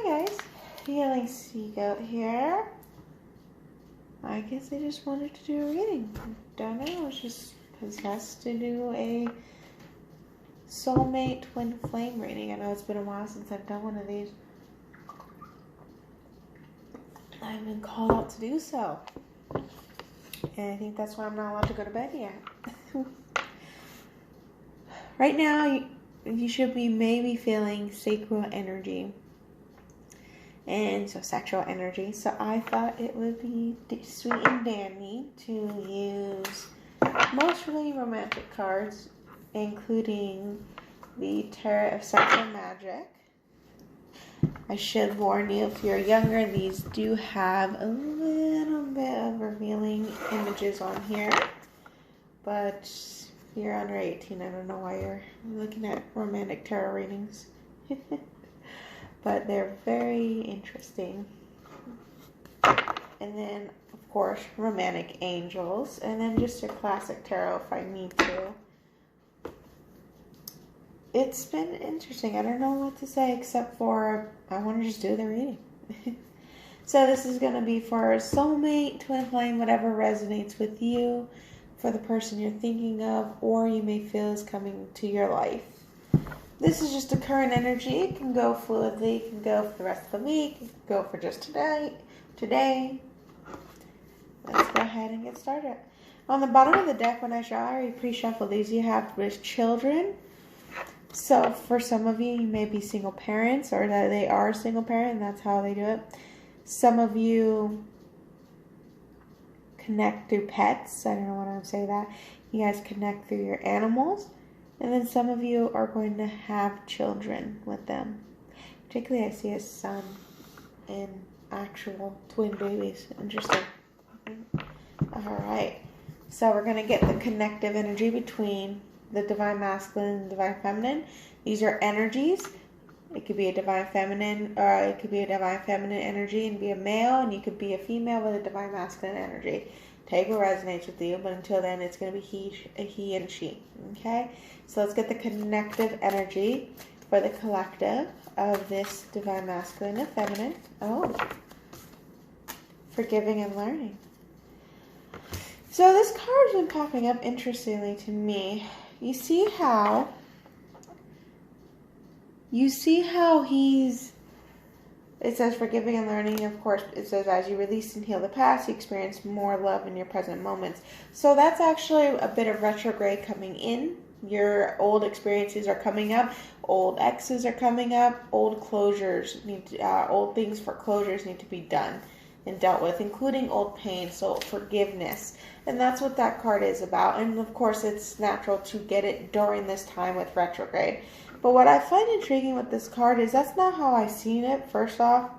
Hi guys, feeling Seagoat here. I guess I just wanted to do a reading. Don't know, I was just possessed to do a soulmate twin flame reading. I know it's been a while since I've done one of these. I've been called out to do so. And I think that's why I'm not allowed to go to bed yet. Right now, you should be maybe feeling sacral energy. And so sexual energy. So I thought it would be sweet and dandy to use mostly romantic cards, including the Tarot of Sex and Magic. I should warn you, if you're younger, these do have a little bit of revealing images on here. But if you're under 18, I don't know why you're looking at romantic tarot readings. But they're very interesting. And then, of course, romantic angels. And then just a classic tarot if I need to. It's been interesting. I don't know what to say except for I want to just do the reading. So this is going to be for soulmate, twin flame, whatever resonates with you, for the person you're thinking of, or you may feel is coming to your life. This is just a current energy. It can go fluidly. It can go for the rest of the week. It can go for just today. Let's go ahead and get started. On the bottom of the deck, when I already pre-shuffle these, you have with children. So for some of you, you may be single parents, or that they are a single parent, and that's how they do it. Some of you connect through pets. I don't know why I say that. You guys connect through your animals. And then some of you are going to have children with them. Particularly, I see a son and actual twin babies. Interesting. Alright. So we're going to get the connective energy between the divine masculine and divine feminine. These are energies. It could be a divine feminine, or it could be a divine feminine energy and be a male, and you could be a female with a divine masculine energy. Take what resonates with you, but until then, it's going to be he and she. Okay? So let's get the connective energy for the collective of this divine masculine and feminine. Oh. Forgiving and learning. So this card's been popping up interestingly to me. You see how it says forgiving and learning. Of course, it says as you release and heal the past, you experience more love in your present moments. So that's actually a bit of retrograde coming in. Your old experiences are coming up. Old exes are coming up. Old closures old things for closures need to be done and dealt with, including old pain. So forgiveness, and that's what that card is about. And of course, it's natural to get it during this time with retrograde. But what I find intriguing with this card is that's not how I seen it. First off,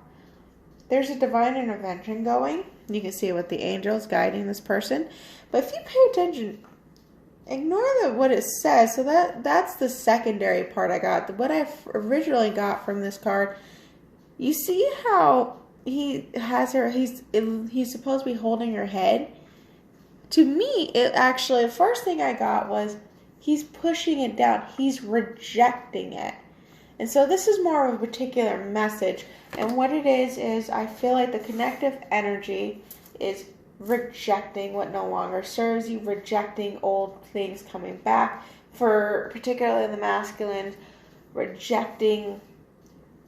there's a divine intervention going. You can see it with the angels guiding this person. But if you pay attention, ignore what it says. So that's the secondary part I got. What I originally got from this card, you see how he has her, he's supposed to be holding her head. To me, it actually, the first thing I got was he's pushing it down. He's rejecting it. And so this is more of a particular message. And what it is I feel like the connective energy is rejecting what no longer serves you, rejecting old things coming back. For particularly the masculine, rejecting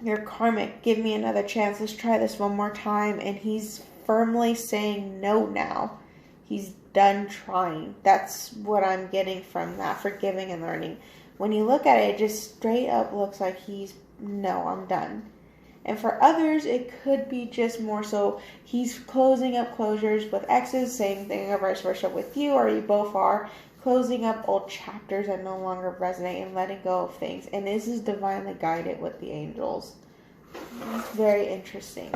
your karmic. Give me another chance. Let's try this one more time. And he's firmly saying no now. He's done trying. That's what I'm getting from that forgiving and learning. When you look at it, it just straight up looks like no, I'm done. And for others, it could be just more so he's closing up closures with exes, same thing or vice versa with you, or you both are closing up old chapters that no longer resonate and letting go of things. And this is divinely guided with the angels. It's very interesting.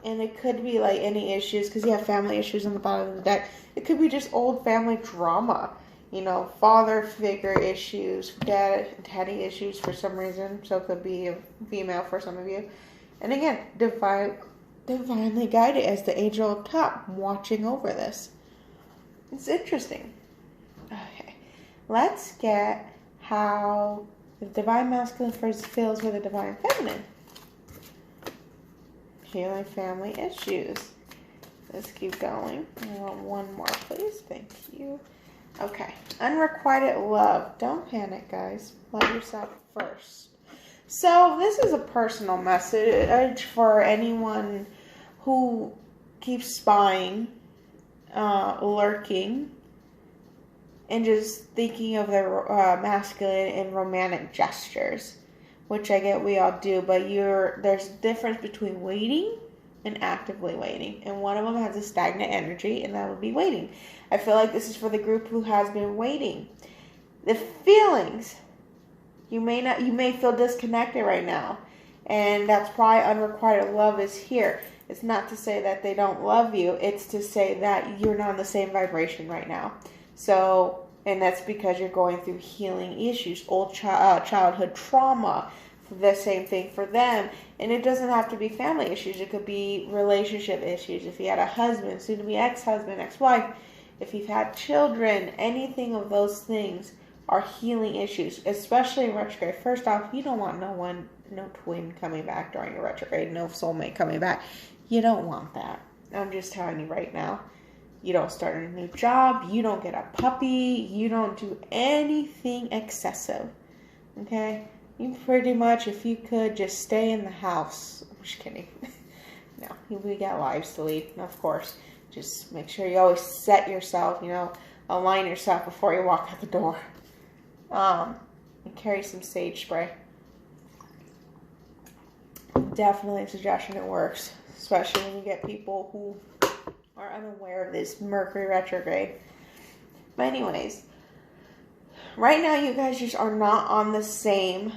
And it could be like any issues, because you have family issues on the bottom of the deck. It could be just old family drama. You know, father figure issues, daddy issues for some reason. So it could be a female for some of you. And again, divinely guided as the angel up top, watching over this. It's interesting. Okay, let's get how The divine masculine first feels with the divine feminine. Healing family issues. Let's keep going. I want one more, please. Thank you. Okay. Unrequited love. Don't panic, guys. Love yourself first. So this is a personal message for anyone who keeps spying, lurking, and just thinking of their masculine and romantic gestures, which I get we all do, but there's a difference between waiting and actively waiting, and one of them has a stagnant energy, and that would be waiting. I feel like this is for the group who has been waiting. The feelings, you may feel disconnected right now, and that's why unrequited love is here. It's not to say that they don't love you, it's to say that you're not in the same vibration right now. So, and that's because you're going through healing issues, old childhood trauma, the same thing for them. And it doesn't have to be family issues. It could be relationship issues. If you had a husband, soon to be ex-husband, ex-wife, if you've had children, anything of those things are healing issues, especially in retrograde. First off, you don't want no twin coming back during a retrograde, no soulmate coming back. You don't want that. I'm just telling you right now. You don't start a new job. You don't get a puppy. You don't do anything excessive. Okay? You pretty much, if you could, just stay in the house. I'm just kidding. No, we got lives to lead. Of course. Just make sure you always set yourself, align yourself before you walk out the door. And carry some sage spray. Definitely a suggestion. It works. Especially when you get people who are unaware of this Mercury retrograde. But anyways, right now you guys just are not on the same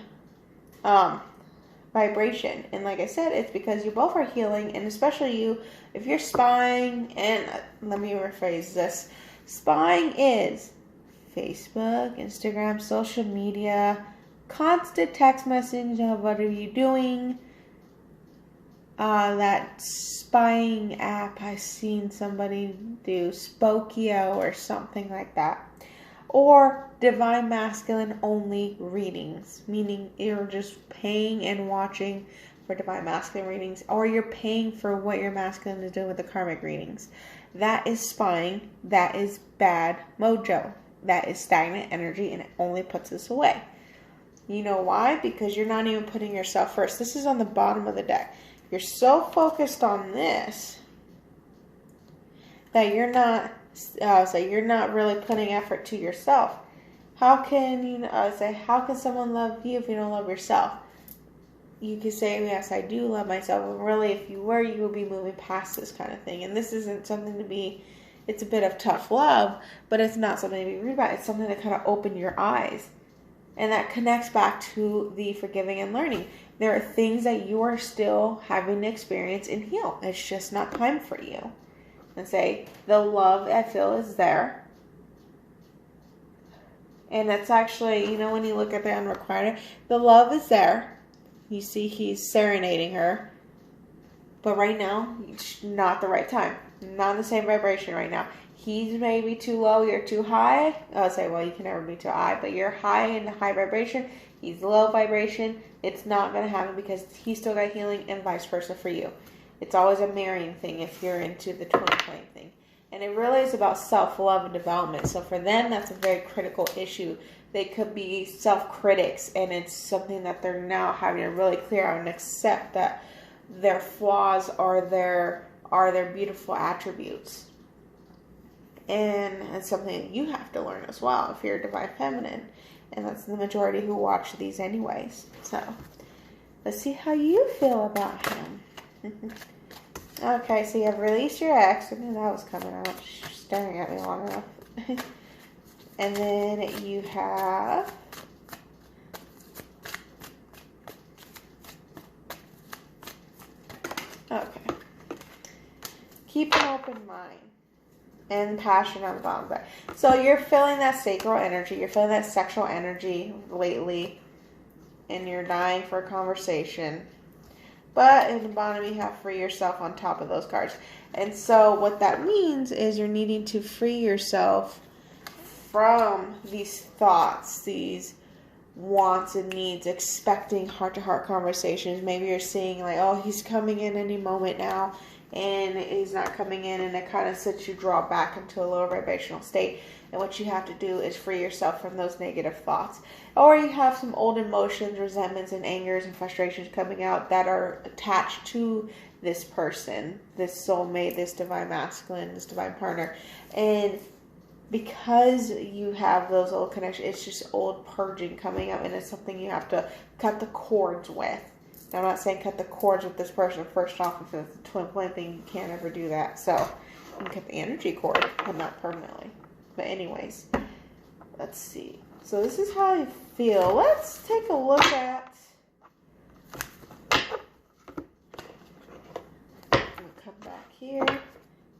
vibration. And like I said, it's because you both are healing, and especially you, if you're spying, and let me rephrase this. Spying is Facebook, Instagram, social media, constant text messaging of what are you doing. That spying app I seen somebody do, Spokio or something like that. Or divine masculine only readings, meaning you're just paying and watching for divine masculine readings, or you're paying for what your masculine is doing with the karmic readings. That is spying. That is bad mojo. That is stagnant energy, and it only puts us away. You know why? Because you're not even putting yourself first. This is on the bottom of the deck. You're so focused on this that you're not really putting effort to yourself. How can how can someone love you if you don't love yourself? You could say, yes, I do love myself, but really, if you were, you would be moving past this kind of thing. And this isn't something to be. It's a bit of tough love, but it's not something to be rude about. It's something to kind of open your eyes. And that connects back to the forgiving and learning. There are things that you are still having to experience and heal. It's just not time for you. And say, the love I feel is there. And it's actually, when you look at the unrequited, the love is there. You see he's serenading her. But right now, it's not the right time. Not in the same vibration right now. He's maybe too low, you're too high. I'll say, well, you can never be too high, but you're high in the high vibration. He's low vibration. It's not going to happen because he's still got healing, and vice versa for you. It's always a marrying thing if you're into the Twinflame thing. And it really is about self-love and development. So for them, that's a very critical issue. They could be self-critics, and it's something that they're now having to really clear out and accept that their flaws are their beautiful attributes. And it's something that you have to learn as well if you're a divine feminine. And that's the majority who watch these anyways. So, let's see how you feel about him. Okay, so you have released your ex. I knew that was coming out. Staring at me long enough. And then you have... Okay. Keep an open mind. And passion on the bottom side. So you're feeling that sacral energy. You're feeling that sexual energy lately. And you're dying for a conversation. But in the bottom you have free yourself on top of those cards. And so what that means is you're needing to free yourself from these thoughts. These wants and needs, expecting heart-to-heart conversations. Maybe you're seeing like, oh, he's coming in any moment now, and he's not coming in, and it kind of sets you draw back into a lower vibrational state. And what you have to do is free yourself from those negative thoughts. Or you have some old emotions, resentments, and angers and frustrations coming out that are attached to this person, this soulmate, this divine masculine, this divine partner. And because you have those old connections, it's just old purging coming up, and it's something you have to cut the cords with. Now, I'm not saying cut the cords with this person first off, if it's a twin flame thing, you can't ever do that. So you can cut the energy cord, but not permanently. But anyways, let's see. So this is how I feel. Let's take a look at, come back here.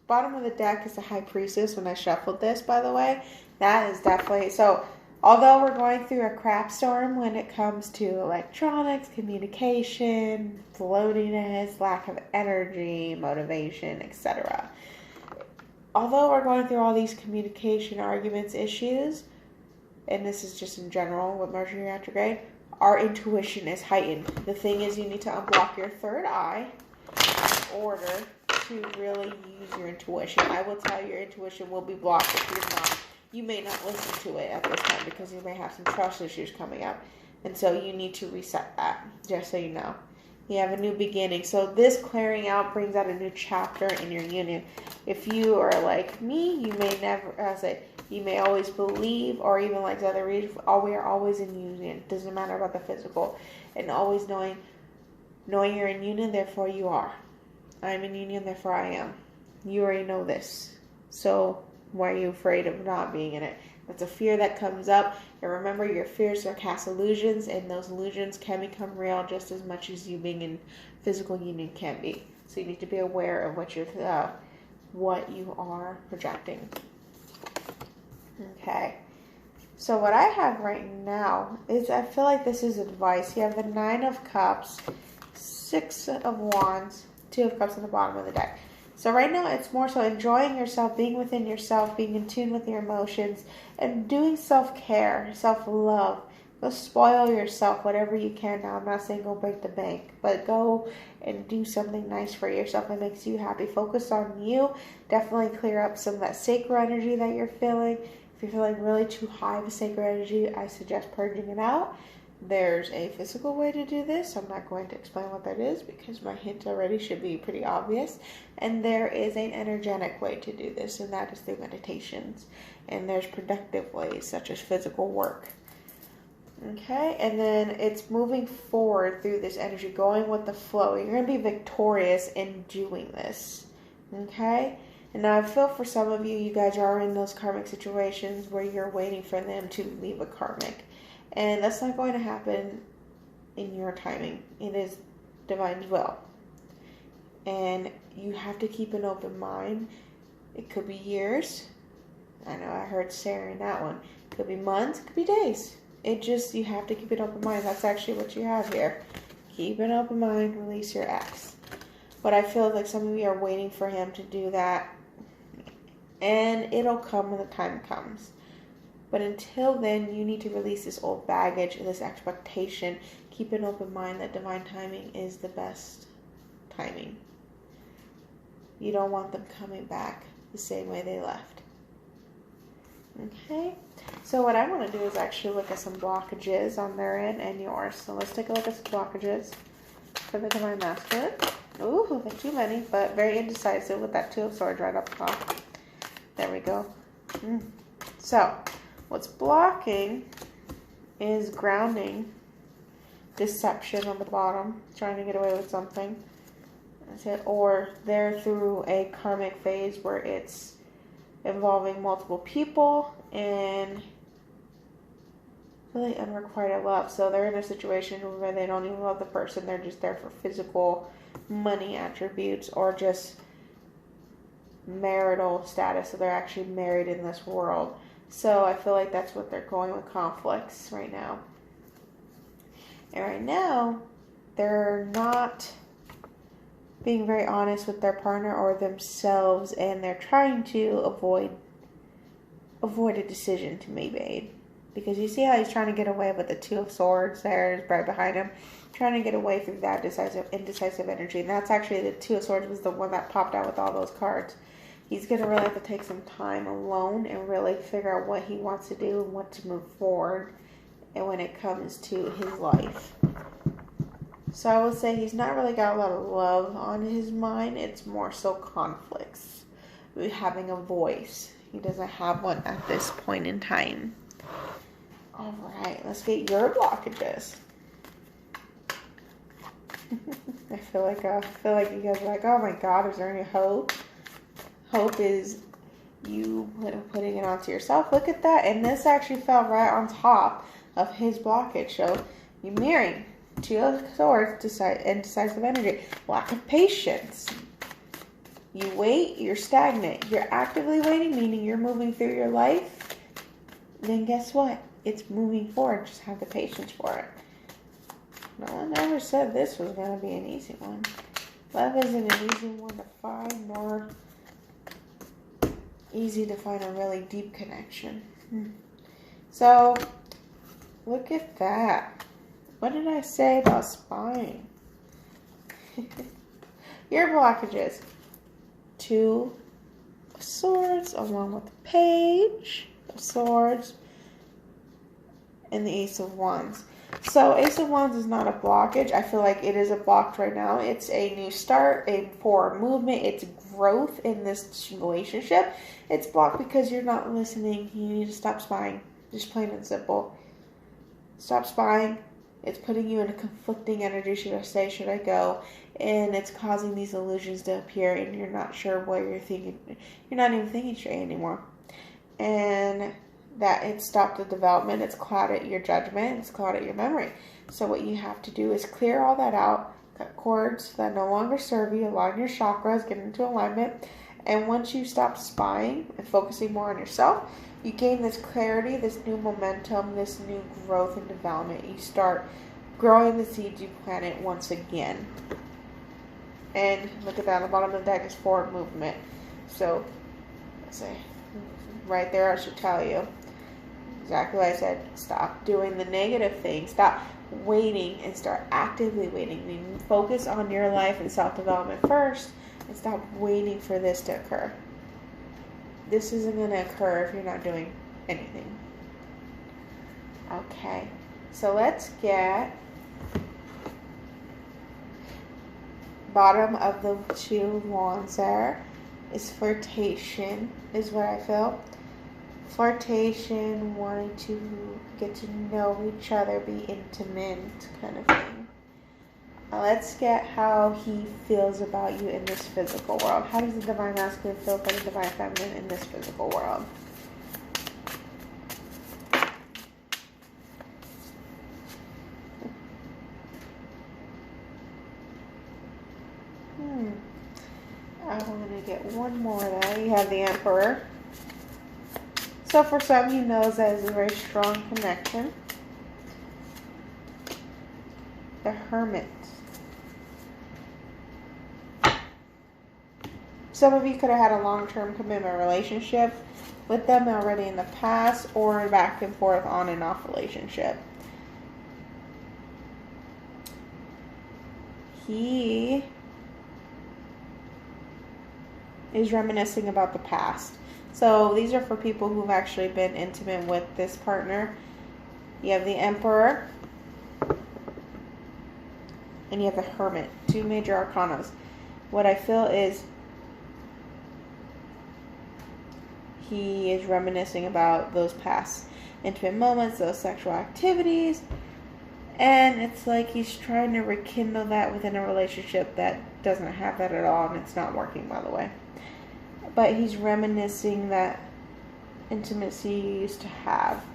Bottom of the deck is the High Priestess. When I shuffled this, by the way, that is definitely, so although we're going through a crap storm when it comes to electronics, communication, floatiness, lack of energy, motivation, etc. Although we're going through all these communication arguments, issues, and this is just in general with Mercury retrograde, our intuition is heightened. The thing is, you need to unblock your third eye in order to really use your intuition. I will tell you, your intuition will be blocked if you're not. You may not listen to it at this time because you may have some trust issues coming up. And so you need to reset that, just so you know. You have a new beginning. So this clearing out brings out a new chapter in your union. If you are like me, you may never, you may always believe, or even like the other readers, we are always in union. It doesn't matter about the physical. And always knowing you're in union, therefore you are. I'm in union, therefore I am. You already know this. So why are you afraid of not being in it? That's a fear that comes up. And remember, your fears are cast illusions, and those illusions can become real just as much as you being in physical union can be. So you need to be aware of what you are projecting. Okay. So what I have right now is, I feel like this is advice. You have the Nine of Cups, Six of Wands, Two of Cups on the bottom of the deck. So right now it's more so enjoying yourself, being within yourself, being in tune with your emotions, and doing self-care, self-love. Go spoil yourself, whatever you can now. I'm not saying go break the bank, but go and do something nice for yourself that makes you happy. Focus on you. Definitely clear up some of that sacred energy that you're feeling. If you're feeling really too high of a sacred energy, I suggest purging it out. There's a physical way to do this. I'm not going to explain what that is because my hint already should be pretty obvious. And there is an energetic way to do this, and that is through meditations. And there's productive ways, such as physical work. Okay, and then it's moving forward through this energy, going with the flow. You're going to be victorious in doing this. Okay? And now I feel for some of you, you guys are in those karmic situations where you're waiting for them to leave a karmic. And that's not going to happen in your timing. It is divine's will. And you have to keep an open mind. It could be years. I know I heard Sarah in that one. It could be months. It could be days. You have to keep an open mind. That's actually what you have here. Keep an open mind. Release your ex. But I feel like some of you are waiting for him to do that. And it'll come when the time comes. But until then, you need to release this old baggage and this expectation. Keep an open mind that divine timing is the best timing. You don't want them coming back the same way they left. Okay? So what I want to do is actually look at some blockages on their end and yours. So let's take a look at some blockages for the divine masculine. Ooh, there's too many, but very indecisive with that Two of Swords right up top. There we go. So what's blocking is grounding, deception on the bottom, trying to get away with something. That's it. Or they're through a karmic phase where it's involving multiple people and really unrequited love. So they're in a situation where they don't even love the person. They're just there for physical money attributes or just marital status. So they're actually married in this world. So I feel like that's what they're going with conflicts right now. And right now, they're not being very honest with their partner or themselves, and they're trying to avoid a decision to be made. Because you see how he's trying to get away with the Two of Swords there is right behind him. Trying to get away through that indecisive energy. And that's actually the Two of Swords was the one that popped out with all those cards. He's going to really have to take some time alone and really figure out what he wants to do and what to move forward. And when it comes to his life. So I would say he's not really got a lot of love on his mind. It's more so conflicts. Having a voice. He doesn't have one at this point in time. Alright, let's get your blockages. I feel like you guys are like, oh my god, is there any hope? Hope is you putting it onto yourself. Look at that. And this actually fell right on top of his blockage. So you mirroring. Two of Swords, indecisive energy. Lack of patience. You wait, you're stagnant. You're actively waiting, meaning you're moving through your life. Then guess what? It's moving forward. Just have the patience for it. No one ever said this was going to be an easy one. Love isn't an easy one to find, nor easy to find a really deep connection. So, look at that. What did I say about spying? Your blockages. Two of Swords along with the Page of Swords and the Ace of Wands. So Ace of Wands is not a blockage. I feel like it is a blocked right now. It's a new start, a forward movement. It's growth in this relationship. It's blocked because you're not listening. You need to stop spying. Just plain and simple. Stop spying. It's putting you in a conflicting energy. Should I stay? Should I go? And it's causing these illusions to appear, and you're not sure what you're thinking. You're not even thinking straight anymore. And that it stopped the development. It's clouded your judgment. It's clouded your memory. So what you have to do is clear all that out. Cut cords that no longer serve you. Align your chakras. Get into alignment. And once you stop spying and focusing more on yourself, you gain this clarity, this new momentum, this new growth and development. You start growing the seeds you planted once again. And look at that. On the bottom of the deck is forward movement. So, let's say, right there I should tell you exactly what I said. Stop doing the negative things. Stop waiting and start actively waiting. I mean, focus on your life and self-development first and stop waiting for this to occur. This isn't going to occur if you're not doing anything. Okay, so let's get bottom of the Two of Wands there is flirtation, is what I feel. Flirtation, wanting to get to know each other, be intimate kind of thing. Now let's get how he feels about you in this physical world. How does the Divine Masculine feel for the Divine Feminine in this physical world? I want to get one more there. You have the Emperor. So for some, he knows that it's a very strong connection. The Hermit. Some of you could have had a long-term commitment relationship with them already in the past, or a back and forth on and off relationship. He is reminiscing about the past. So these are for people who've actually been intimate with this partner. You have the Emperor and you have the Hermit, two major arcanas. What I feel is he is reminiscing about those past intimate moments, those sexual activities, and it's like he's trying to rekindle that within a relationship that doesn't have that at all, and it's not working, by the way. But he's reminiscing that intimacy you used to have.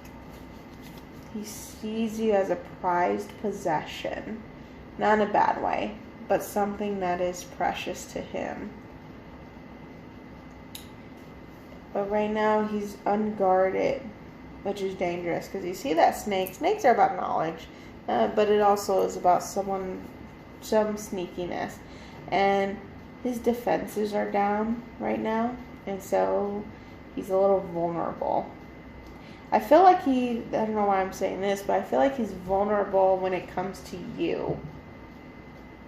He sees you as a prized possession. Not in a bad way, but something that is precious to him. But right now he's unguarded, which is dangerous, because you see that snake. Snakes are about knowledge, but it also is about some sneakiness. And his defenses are down right now, and so he's a little vulnerable. I feel like I don't know why I'm saying this, but I feel like he's vulnerable when it comes to you.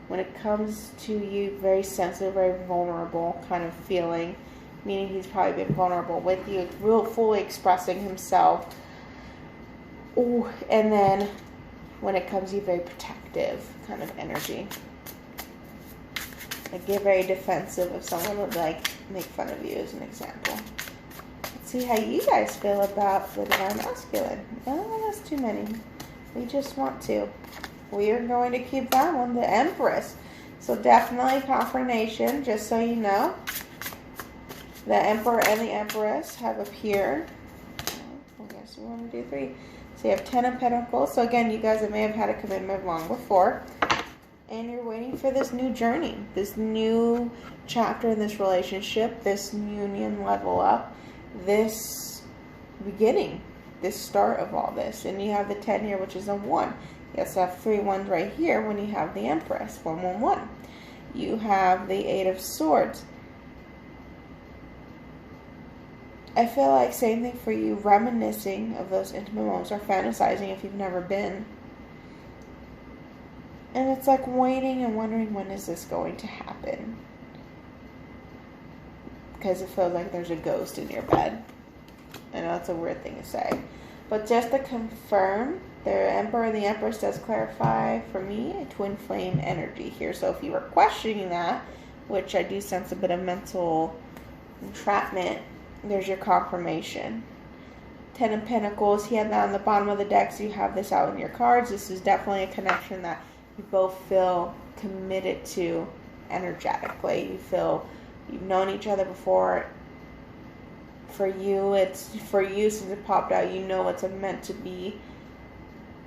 When it comes to you, very sensitive, very vulnerable kind of feeling. Meaning he's probably been vulnerable with you, real fully expressing himself. Ooh, and then when it comes to you, very protective kind of energy. Like you're very defensive if someone would like make fun of you, as an example. Let's see how you guys feel about the divine masculine. Oh, that's too many. We just want to. We are going to keep that one, the Empress. So definitely confirmation, just so you know. The Emperor and the Empress have appeared. I guess we want to do 3. So you have 10 of Pentacles. So again, you guys may have had a commitment long before. And you're waiting for this new journey, this new chapter in this relationship, this union level up, this beginning, this start of all this. And you have the 10 here, which is a 1. You also have 3 ones right here when you have the Empress, 1, 1, 1. You have the 8 of Swords. I feel like same thing for you, reminiscing of those intimate moments or fantasizing if you've never been. And it's like waiting and wondering, when is this going to happen? Because it feels like there's a ghost in your bed. I know it's a weird thing to say. But just to confirm, the Emperor and the Empress does clarify for me a twin flame energy here. So if you were questioning that, which I do sense a bit of mental entrapment, there's your confirmation. 10 of Pentacles, he had that on the bottom of the deck, so you have this out in your cards. This is definitely a connection that you both feel committed to energetically. You feel you've known each other before. For you, since it popped out, you know it's a meant to be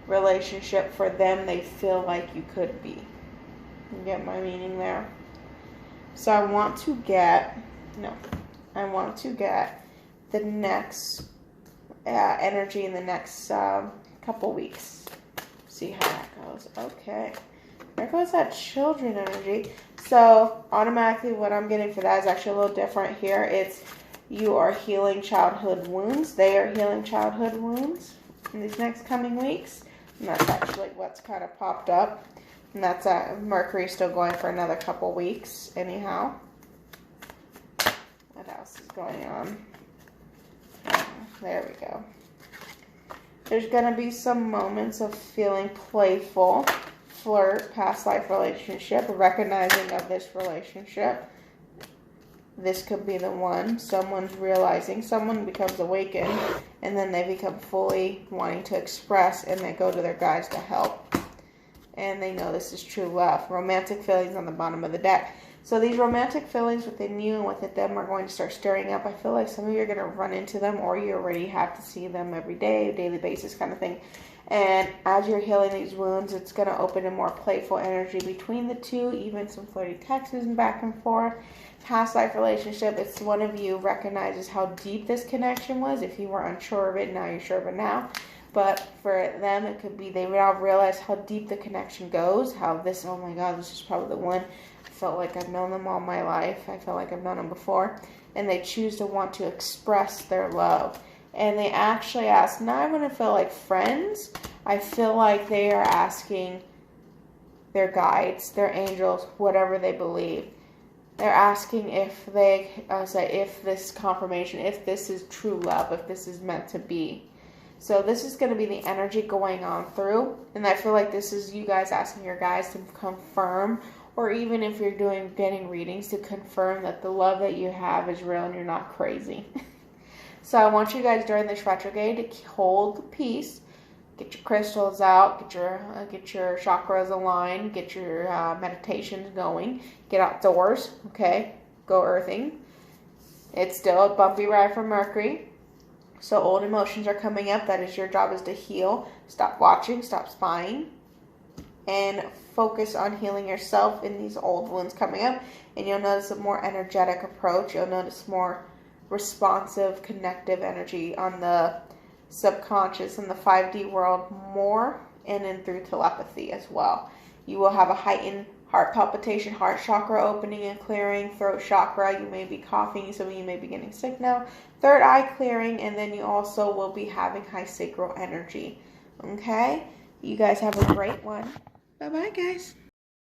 relationship. For them, they feel like you could be. You get my meaning there? So I want to get the next energy in the next couple weeks. See how that goes. Okay. There goes that children energy. So automatically what I'm getting for that is actually a little different here. It's you are healing childhood wounds. They are healing childhood wounds in these next coming weeks. And that's actually what's kind of popped up. And that's Mercury still going for another couple weeks anyhow. What else is going on? There we go. There's going to be some moments of feeling playful, flirt, past life relationship, recognizing of this relationship. This could be the one. Someone's realizing, someone becomes awakened, and then they become fully wanting to express, and they go to their guides to help. And they know this is true love. Romantic feelings on the bottom of the deck. So these romantic feelings within you and within them are going to start stirring up. I feel like some of you are going to run into them, or you already have to see them every day, daily basis kind of thing. And as you're healing these wounds, it's going to open a more playful energy between the two, even some flirty texts and back and forth. Past life relationship, it's one of you recognizes how deep this connection was. If you were unsure of it, now you're sure of it now. But for them, it could be they now realize how deep the connection goes, how this, oh my God, this is probably the one. I felt like I've known them all my life. I felt like I've known them before. And they choose to want to express their love. And they actually ask, not I want to feel like friends. I feel like they are asking their guides, their angels, whatever they believe. They're asking if they, if this confirmation, if this is true love, if this is meant to be. So this is going to be the energy going on through. And I feel like this is you guys asking your guides to confirm, or even if you're getting readings, to confirm that the love that you have is real and you're not crazy. So I want you guys during this retrograde to hold peace. Get your crystals out, get your chakras aligned, get your meditations going, get outdoors, okay? Go earthing. It's still a bumpy ride for Mercury. So old emotions are coming up. That is your job, is to heal. Stop watching, stop spying, and focus on healing yourself in these old wounds coming up. And you'll notice a more energetic approach. You'll notice more responsive, connective energy on the subconscious and the 5D world more, and then through telepathy as well. You will have a heightened heart palpitation, heart chakra opening and clearing, throat chakra, you may be coughing, some of you may be getting sick now, third eye clearing, and then you also will be having high sacral energy. Okay? You guys have a great one. Bye-bye, guys.